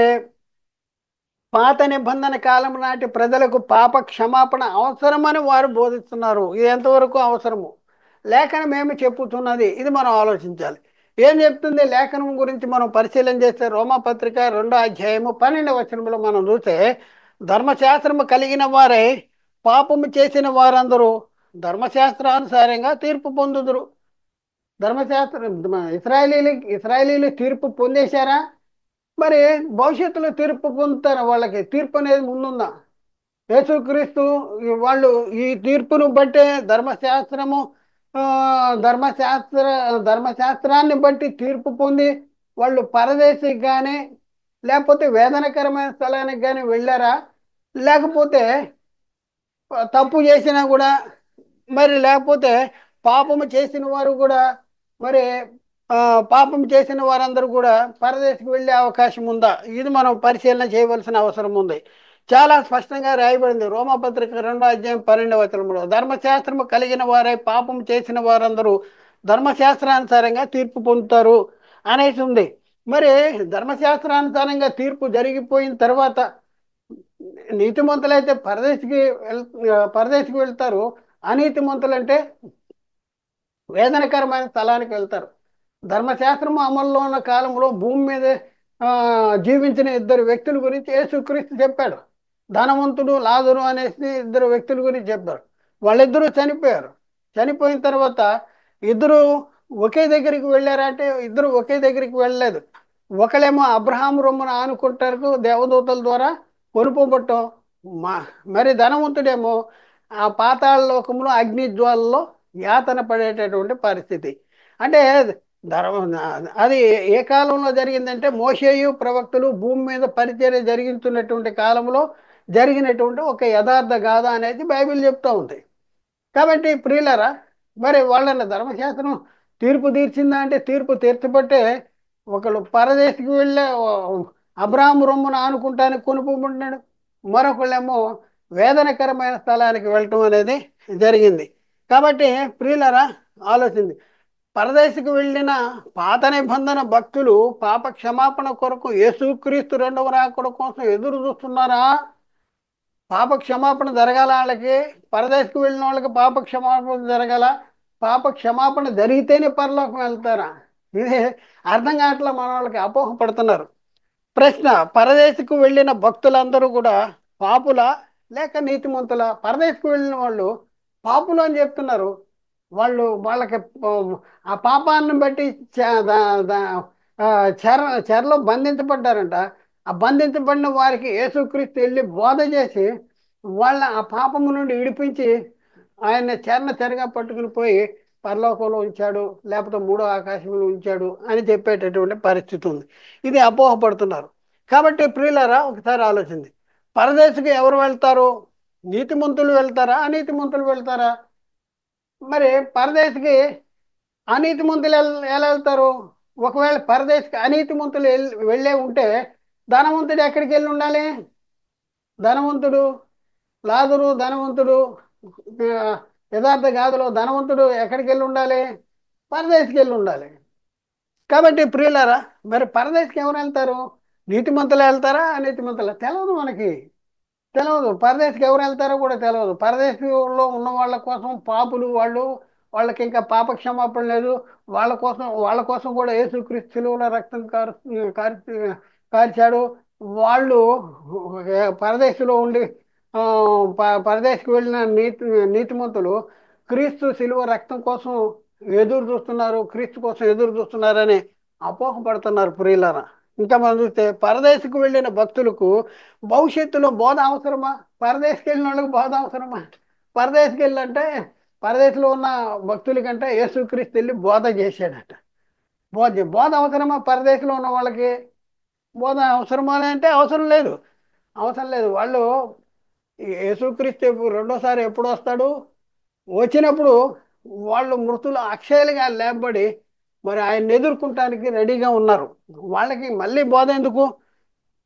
పాత నిబంధన కాలం నాటి ప్రజలకు పాప క్షమాపణ అవసరమని వారు బోధిస్తున్నారు. ఇది ఎంతవరకు అవసరము? లేఖనం ఏమి చెప్పుతున్నది? ఇది మనం ఆలోచించాలి. ఏం చెప్తుంది లేఖనం గురించి మనం పరిశీలన చేస్తే రోమాపత్రిక 2వ అధ్యాయము 12వ వచనంలో మనం చూస్తే ధర్మశాస్త్రము కలిగిన వారే పాపము చేసిన వారందరూ ధర్మశాస్త్రానుసారంగా తీర్పు పొందుదురు. ధర్మశాస్త్రం ఇస్రాయేలీలు తీర్పు పొందేశారా? మరి భవిష్యత్తులో తీర్పు పొందుతారు. వాళ్ళకి తీర్పు అనేది ముందుందా? యేసుక్రీస్తు వాళ్ళు ఈ తీర్పును బట్టే ఆ, ధర్మశాస్త్ర ధర్మశాస్త్రాన్ని బట్టి తీర్పు పొంది వాళ్ళు పరదేశికి కానీ లేకపోతే వేదనకరమైన స్థలానికి కానీ వెళ్ళారా? లేకపోతే తప్పు చేసినా కూడా మరి లేకపోతే పాపము చేసిన వారు కూడా మరి పాపం చేసిన వారందరూ కూడా పరదేశకు వెళ్ళే అవకాశం ఉందా? ఇది మనం పరిశీలన చేయవలసిన అవసరం ఉంది. చాలా స్పష్టంగా రాయబడింది. రోమాపత్రిక 2 అధ్యాయం 12 వచనంలో ధర్మశాస్త్రము కలిగిన వారై పాపం చేసిన వారందరూ ధర్మశాస్త్రానుసారంగా తీర్పు పొందుతారు అనేసి ఉంది. మరి ధర్మశాస్త్రానుసారంగా తీర్పు జరిగిపోయిన తర్వాత నీతిమంతులైతే పరదేశికి వెళ్తారు. అనీతిమంతులు అంటే వేదనకరమైన స్థలానికి వెళ్తారు. ధర్మశాస్త్రము అమల్లో ఉన్న కాలంలో భూమి మీద ఆ, జీవించిన ఇద్దరు వ్యక్తుల గురించి యేసుక్రీస్తు చెప్పాడు. ధనవంతుడు లాజరు అనేసి ఇద్దరు వ్యక్తుల గురించి చెప్పారు. వాళ్ళిద్దరూ చనిపోయారు. చనిపోయిన తర్వాత ఇద్దరు ఒకే దగ్గరికి వెళ్ళారంటే ఇద్దరు ఒకే దగ్గరికి వెళ్ళలేదు. ఒకళ్ళేమో అబ్రహాం రొమ్మున ఆనుకుంటారు దేవదూతల ద్వారా కొనుపోబట్టం. మా మరి ధనవంతుడేమో ఆ పాతాళ లోకంలో అగ్ని జ్వాలలో యాతన పడేటటువంటి పరిస్థితి. అంటే ధర్మ అది ఏ కాలంలో జరిగిందంటే మోషేయు ప్రవక్తలు భూమి మీద పరిచర్య జరిగించున్నటువంటి కాలంలో జరిగినటువంటి ఒక యథార్థ గాథ అనేది బైబిల్ చెప్తూ ఉంది. కాబట్టి ప్రియులరా, మరి వాళ్ళని ధర్మశాస్త్రం తీర్పు తీర్చిందా అంటే తీర్పు తీర్చబట్టే ఒకళ్ళు పరదేశికి వెళ్ళే అబ్రాహాము రొమ్మున ఆనుకుంటానికి కొనుక్కుంటున్నాడు. మరొకళ్ళేమో వేదనకరమైన స్థలానికి వెళ్ళటం అనేది జరిగింది. కాబట్టి ప్రియులరా, ఆలోచింది. పరదేశికి వెళ్ళిన పాత నిబంధన భక్తులు పాప క్షమాపణ కొరకు యేసుక్రీస్తు రెండవ రాకడ కోసం ఎదురు చూస్తున్నారా? పాప క్షమాపణ జరగాల వాళ్ళకి. పరదేశకు వెళ్ళిన వాళ్ళకి పాప క్షమాపణ జరగాల. పాప క్షమాపణ జరిగితేనే పరలోకం వెళ్తారా? ఇది అర్థం కావట్లే. మన వాళ్ళకి అపోహ పడుతున్నారు. ప్రశ్న: పరదేశకు వెళ్ళిన భక్తులందరూ కూడా పాపులా లేక నీతిమంతులా? పరదేశకు వెళ్ళిన వాళ్ళు పాపులు అని చెప్తున్నారు. వాళ్ళకి ఆ పాపాన్ని బట్టి చ- ద- ద- ఆ, చెరలో బంధించబడ్డారంట. ఆ బంధించబడిన వారికి యేసుక్రీస్తు వెళ్ళి బోధ చేసి వాళ్ళ ఆ పాపము నుండి విడిపించి ఆయన చెరగా పట్టుకుని పోయి పరలోకంలో ఉంచాడు, లేకపోతే మూడో ఆకాశంలో ఉంచాడు అని చెప్పేటటువంటి పరిస్థితి ఉంది. ఇది అపోహపడుతున్నారు. కాబట్టి ప్రియులారా, ఒకసారి ఆలోచింది. పరదేశికి ఎవరు వెళ్తారు? నీతిమంతులు వెళ్తారా, అనీతిమంతులు వెళ్తారా? మరి పరదేశికి అనీతిమంతులు ఎలా వెళ్తారు? ఒకవేళ పరదేశికి అనీతిమంతులు వెళ్ళే ఉంటే ధనవంతుడు ఎక్కడికి వెళ్ళి ఉండాలి? ధనవంతుడు లాజరు ధనవంతుడు ఆ, యథార్థ గాథలో ధనవంతుడు ఎక్కడికి వెళ్ళి ఉండాలి? పరదేశికి వెళ్ళి ఉండాలి. కాబట్టి ప్రియులారా, మరి పరదేశికి ఎవరు వెళ్తారు? నీతిమంతులు వెళ్తారా, అనీతిమంతులు? తెలియదు మనకి. తెలియదు. పరదేశికి ఎవరు వెళ్తారో కూడా తెలియదు. పరదేశంలో ఉన్న వాళ్ళ కోసం పాపులు వాళ్ళు, వాళ్ళకి ఇంకా పాప క్షమాపణ లేదు. వాళ్ళ కోసం కూడా యేసుక్రీస్తు శిలువలో రక్తం కారు కార్చాడు. వాళ్ళు పరదేశంలో ఉండి ఆ, పరదేశకు వెళ్ళిన నీతిమంతులు క్రీస్తు శిలువ రక్తం కోసం ఎదురు చూస్తున్నారు, క్రీస్తు కోసం ఎదురు చూస్తున్నారని అపోహపడుతున్నారు ప్రియులారా. ఇంకా మనం చూస్తే పరదేశకు వెళ్ళిన భక్తులకు భవిష్యత్తులో బోధ అవసరమా? పరదేశకి వెళ్ళిన వాళ్ళకి బోధ అవసరమా? పరదేశకి వెళ్ళంటే పరదేశంలో ఉన్న భక్తుల కంటే యేసుక్రీస్తు వెళ్ళి బోధ చేశాడట. బోధ అవసరమా పరదేశంలో ఉన్న వాళ్ళకి? బోధ అవసరమా అని అంటే అవసరం లేదు. అవసరం లేదు. వాళ్ళు యేసుక్రీస్తు రెండోసారి ఎప్పుడు వస్తాడు? వచ్చినప్పుడు వాళ్ళు మృతులు అక్షయాలుగా లేపబడి మరి ఆయన్ని ఎదుర్కొంటానికి రెడీగా ఉన్నారు. వాళ్ళకి మళ్ళీ బోధ ఎందుకు?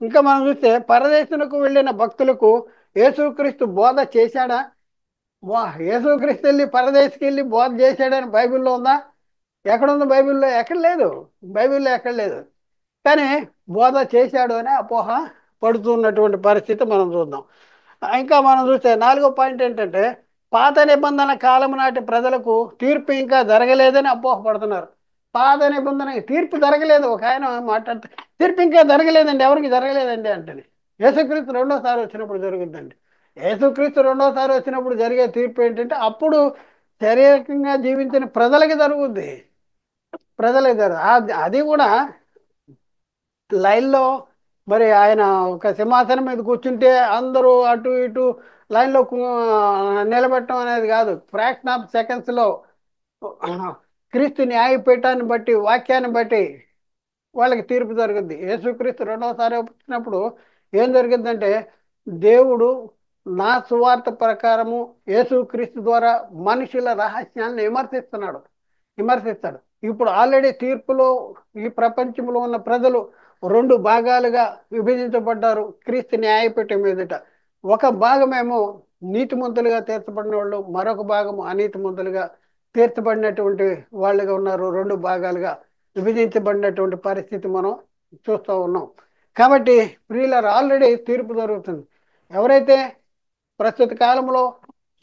ఇంకా మనం చూస్తే పరదేశులకు వెళ్ళిన భక్తులకు యేసుక్రీస్తు బోధ చేశాడా? యేసుక్రీస్తు వెళ్ళి పరదేశికి వెళ్ళి బోధ చేశాడని బైబిల్లో ఉందా? ఎక్కడుంది బైబిల్లో? ఎక్కడ లేదు. బైబిల్లో ఎక్కడ లేదు. కానీ బోధ చేశాడు అనే అపోహ పడుతున్నటువంటి పరిస్థితి మనం చూద్దాం. ఇంకా మనం చూస్తే నాలుగో పాయింట్ ఏంటంటే పాత నిబంధన కాలం నాటి ప్రజలకు తీర్పు ఇంకా జరగలేదని అపోహపడుతున్నారు. పాత నిబంధన తీర్పు జరగలేదు. ఒక ఆయన మాట్లాడితే తీర్పు ఇంకా జరగలేదండి, ఎవరికి జరగలేదండి అంటే యేసుక్రీస్తు రెండోసారి వచ్చినప్పుడు జరుగుతుందండి. యేసుక్రీస్తు రెండోసారి వచ్చినప్పుడు జరిగే తీర్పు ఏంటంటే అప్పుడు శారీరకంగా జీవించిన ప్రజలకి జరుగుద్ది. ప్రజలకి జరగదు. అది కూడా లైన్లో మరి ఆయన ఒక సింహాసనం మీద కూర్చుంటే అందరూ అటు ఇటు లైన్లో నిలబెట్టడం అనేది కాదు. ఫ్రాక్షన్ ఆఫ్ సెకండ్స్లో క్రీస్తు న్యాయపీఠాన్ని బట్టి వాక్యాన్ని బట్టి వాళ్ళకి తీర్పు జరుగుద్ది. యేసుక్రీస్తు రెండవసారి వచ్చినప్పుడు ఏం జరిగిందంటే దేవుడు నా సువార్త ప్రకారము యేసుక్రీస్తు ద్వారా మనుషుల రహస్యాన్ని విమర్శిస్తాడు. ఇప్పుడు ఆల్రెడీ తీర్పులో ఈ ప్రపంచంలో ఉన్న ప్రజలు రెండు భాగాలుగా విభజించబడ్డారు క్రీస్తు న్యాయపీఠం మీదట. ఒక భాగమేమో నీతిమంతులుగా తీర్చబడిన వాళ్ళు, మరొక భాగం అనీతిమంతులుగా తీర్చబడినటువంటి వాళ్ళుగా ఉన్నారు. రెండు భాగాలుగా విభజించబడినటువంటి పరిస్థితి మనం చూస్తూ ఉన్నాం. కాబట్టి ప్రియులారా, ఆల్రెడీ తీర్పు జరుగుతుంది. ఎవరైతే ప్రస్తుత కాలంలో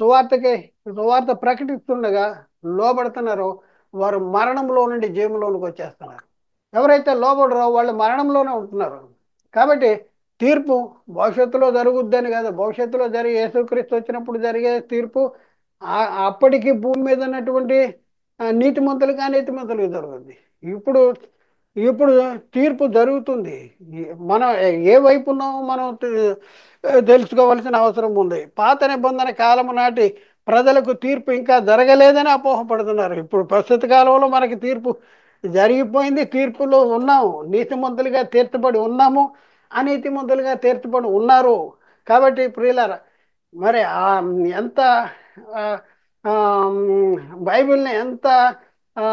సువార్తకి సువార్త ప్రకటిస్తుండగా లోబడుతున్నారో వారు మరణంలో నుండి జీవంలోనికి వచ్చేస్తున్నారు. ఎవరైతే లోబడరో వాళ్ళు మరణంలోనే ఉంటున్నారు. కాబట్టి తీర్పు భవిష్యత్తులో జరుగుద్దని కాదు, భవిష్యత్తులో జరిగే యేసుక్రీస్తు వచ్చినప్పుడు జరిగే తీర్పు అప్పటికి భూమి మీద ఉన్నటువంటి నీతిమంతులుగా అనీతిమంతులుగా జరుగుద్ది. ఇప్పుడు ఇప్పుడు తీర్పు జరుగుతుంది. మనం ఏ వైపు ఉన్నామో మనం తెలుసుకోవాల్సిన అవసరం ఉంది. పాత నిబంధన కాలము నాటి ప్రజలకు తీర్పు ఇంకా జరగలేదని అపోహపడుతున్నారు. ఇప్పుడు ప్రస్తుత కాలంలో మనకి తీర్పు జరిగిపోయింది. తీర్పులో ఉన్నాము, నీతిమంతులుగా తీర్చబడి ఉన్నాము, అనీతిమంతులుగా తీర్చబడి ఉన్నారు. కాబట్టి ప్రియులారా, మరి ఎంత ఆ, ఆ, బైబిల్ని ఎంత ఆ,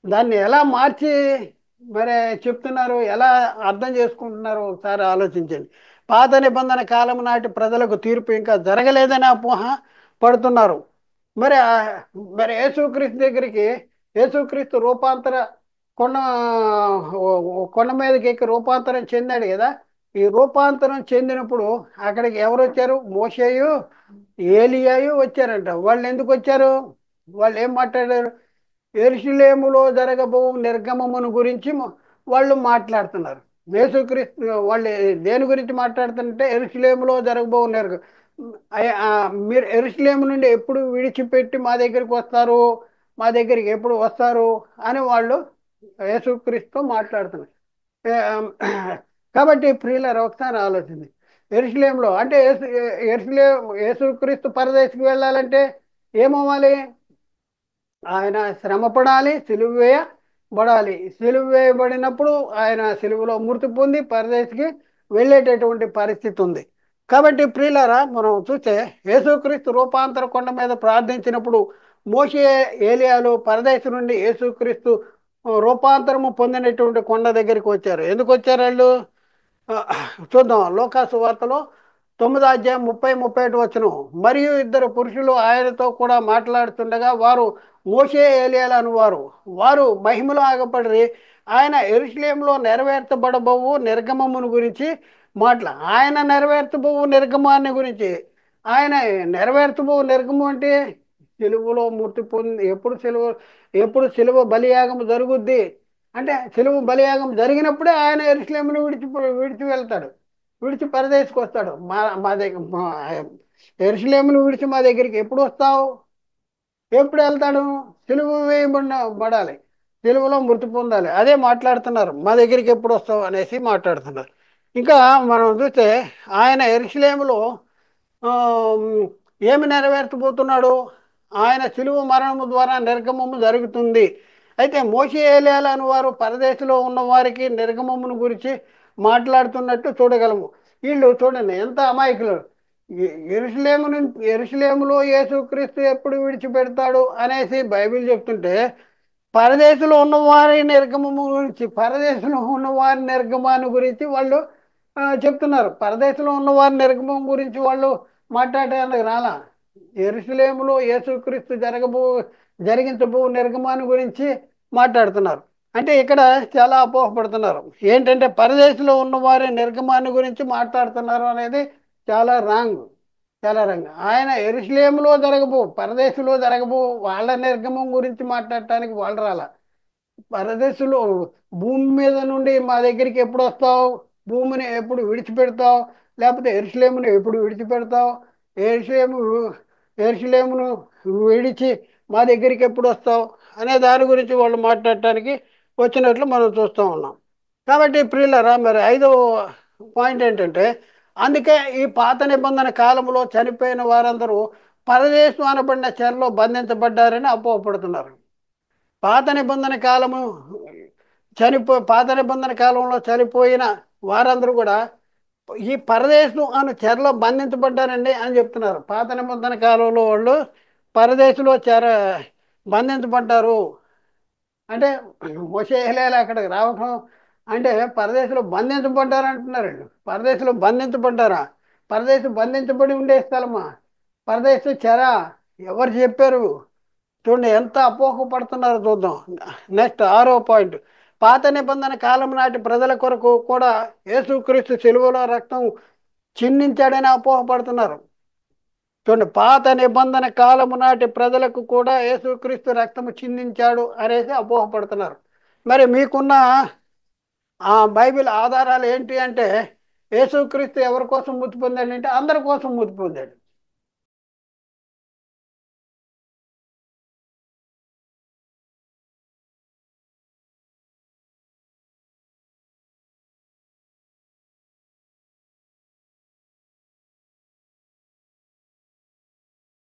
దాన్ని ఎలా మార్చి మరి చెప్తున్నారు, ఎలా అర్థం చేసుకుంటున్నారు ఒకసారి ఆలోచించండి. పాత నిబంధన కాలం నాటి ప్రజలకు తీర్పు ఇంకా జరగలేదని అపోహ పడుతున్నారు. మరి మరి యేసుక్రీస్తు దగ్గరికి, యేసుక్రీస్తు రూపాంతర కొండ కొండ మీదకి ఎక్కి రూపాంతరం చెందాడు కదా. ఈ రూపాంతరం చెందినప్పుడు అక్కడికి ఎవరు వచ్చారు? మోషేయు ఏలియాయు వచ్చారంట. వాళ్ళు ఎందుకు వచ్చారు? వాళ్ళు ఏం మాట్లాడారు? యెరూషలేములో జరగబో నిర్గమమును గురించి వాళ్ళు మాట్లాడుతున్నారు. యేసుక్రీస్తు వాళ్ళు దేని గురించి మాట్లాడుతుంటే యెరూషలేములో జరగబో మీరు యెరూషలేము నుండి ఎప్పుడు విడిచిపెట్టి మా దగ్గరికి వస్తారు, మా దగ్గరికి ఎప్పుడు వస్తారు అని వాళ్ళు యేసుక్రీస్తుతో మాట్లాడుతున్నారు. కాబట్టి ప్రియులారా, ఒకసారి ఆలోచింది. యెరూషలేములో అంటే యేసుక్రీస్తు పరదేశికి వెళ్ళాలంటే ఏమవ్వాలి? ఆయన శ్రమ పడాలి, సిలువ వేయబడాలి. సిలువ వేయబడినప్పుడు ఆయన సిలువలో మృతి పొంది పరదేశికి వెళ్ళేటటువంటి పరిస్థితి ఉంది. కాబట్టి ప్రియులారా, మనం చూస్తే యేసుక్రీస్తు రూపాంతర కొండ మీద ప్రార్థించినప్పుడు మోషే ఏలియాలు పరదేశం నుండి యేసుక్రీస్తు రూపాంతరము పొందినటువంటి కొండ దగ్గరికి వచ్చారు. ఎందుకు వచ్చారు వాళ్ళు? ఆ, చూద్దాం. లోకాసు వార్తలో 9వ అధ్యాయం 30-31 వచ్చును. మరియు ఇద్దరు పురుషులు ఆయనతో కూడా మాట్లాడుతుండగా వారు మోషే ఏలియాలు అనువారు. వారు మహిమలో ఆగపడి ఆయన యెరూషలేములో నెరవేర్చబడబోవు నిర్గమమును గురించి ఆయన నెరవేర్చబోవు నిర్గమాన్ని గురించి, ఆయన నెరవేర్చబోవు నిర్గమం అంటే సిలువలో మృతి పొంది ఎప్పుడు సిలువ బలియాగం జరుగుద్ది అంటే సిలువ బలియాగం జరిగినప్పుడే ఆయన యెరూషలేమును విడిచి వెళ్తాడు, విడిచి పరదేశికి వస్తాడు. మా దగ్గర యెరూషలేమును విడిచి మా దగ్గరికి ఎప్పుడు వస్తావు? ఎప్పుడు వెళ్తాడు? సిలువ వేయబడాలి, సిలువలో మృతి పొందాలి. అదే మాట్లాడుతున్నారు. మా దగ్గరికి ఎప్పుడు వస్తావు అనేసి మాట్లాడుతున్నారు. ఇంకా మనం చూస్తే ఆయన యెరూషలేములో ఆ, ఏమి నెరవేర్చబోతున్నాడు? ఆయన సిలువ మరణము ద్వారా నిర్గమము జరుగుతుంది. అయితే మోషే ఏలియాలను వారు పరదేశంలో ఉన్న వారికి నిర్గమమును గురించి మాట్లాడుతున్నట్టు చూడగలము. వీళ్ళు చూడండి ఎంత అమాయకులు. యెరూషలేములో యేసుక్రీస్తు ఎప్పుడు విడిచిపెడతాడు అనేసి బైబిల్ చెప్తుంటే పరదేశంలో ఉన్న వారి నిర్గమాన్ని గురించి వాళ్ళు చెప్తున్నారు. పరదేశంలో ఉన్న వారి నిర్గమం గురించి వాళ్ళు మాట్లాడడానికి రాలా. యెరూషలేములో యేసుక్రీస్తు జరిగించబో నిర్గమాన్ని గురించి మాట్లాడుతున్నారు. అంటే ఇక్కడ చాలా అపోహపడుతున్నారు. ఏంటంటే పరదేశంలో ఉన్న వారి నిర్గమాన్ని గురించి మాట్లాడుతున్నారు అనేది చాలా రాంగ్, చాలా రాంగ్. ఆయన యెరూషలేములో పరదేశంలో జరగబో వాళ్ళ నిర్గమం గురించి మాట్లాడటానికి వాళ్ళు రాలా. పరదేశంలో భూమి మీద నుండి మా దగ్గరికి ఎప్పుడు వస్తావు? భూమిని ఎప్పుడు విడిచిపెడతావు? లేకపోతే ఎరుసలేమును ఎప్పుడు విడిచిపెడతావు? ఎరుసలేము ఎరుసలేమును విడిచి మా దగ్గరికి ఎప్పుడు వస్తావు అనే దాని గురించి వాళ్ళు మాట్లాడటానికి వచ్చినట్లు మనం చూస్తూ ఉన్నాం. కాబట్టి ప్రియులరా, మరి 5వ పాయింట్ ఏంటంటే, అందుకే ఈ పాత నిబంధన కాలంలో చనిపోయిన వారందరూ పరదేశం అనబడిన చెరలో బంధించబడ్డారని అపోహపడుతున్నారు. పాత నిబంధన కాలంలో చనిపోయిన వారందరూ కూడా ఈ పరదేశం అను చెరలో బంధించబడ్డారండి అని చెప్తున్నారు. పాత నిబంధన కాలంలో వాళ్ళు పరదేశంలో బంధించబడ్డారు అంటే మోషే ఏలియాలు అక్కడికి రావటం అంటే పరదేశంలో బంధించబడ్డారు అంటున్నారండి. పరదేశంలో బంధించబడ్డారా? పరదేశం బంధించబడి ఉండే స్థలమా? పరదేశ చెర. ఎవరు చెప్పారు? చూడండి ఎంత అపోహ పడుతున్నారో చూద్దాం. నెక్స్ట్ 6వ పాయింట్. పాత నిబంధన కాలం నాటి ప్రజల కొరకు కూడా యేసుక్రీస్తు శిలువలో రక్తం చిందించాడని అపోహ పడుతున్నారు. చూడండి, పాత నిబంధన కాలము నాటి ప్రజలకు కూడా యేసుక్రీస్తు రక్తము చిందించాడు అనేసి అపోహ పడుతున్నారు. మరి మీకున్న ఆ బైబిల్ ఆధారాలు ఏంటి అంటే యేసుక్రీస్తు ఎవరి కోసం మృతి పొందాడు అంటే అందరి కోసం మృతి పొందాడు.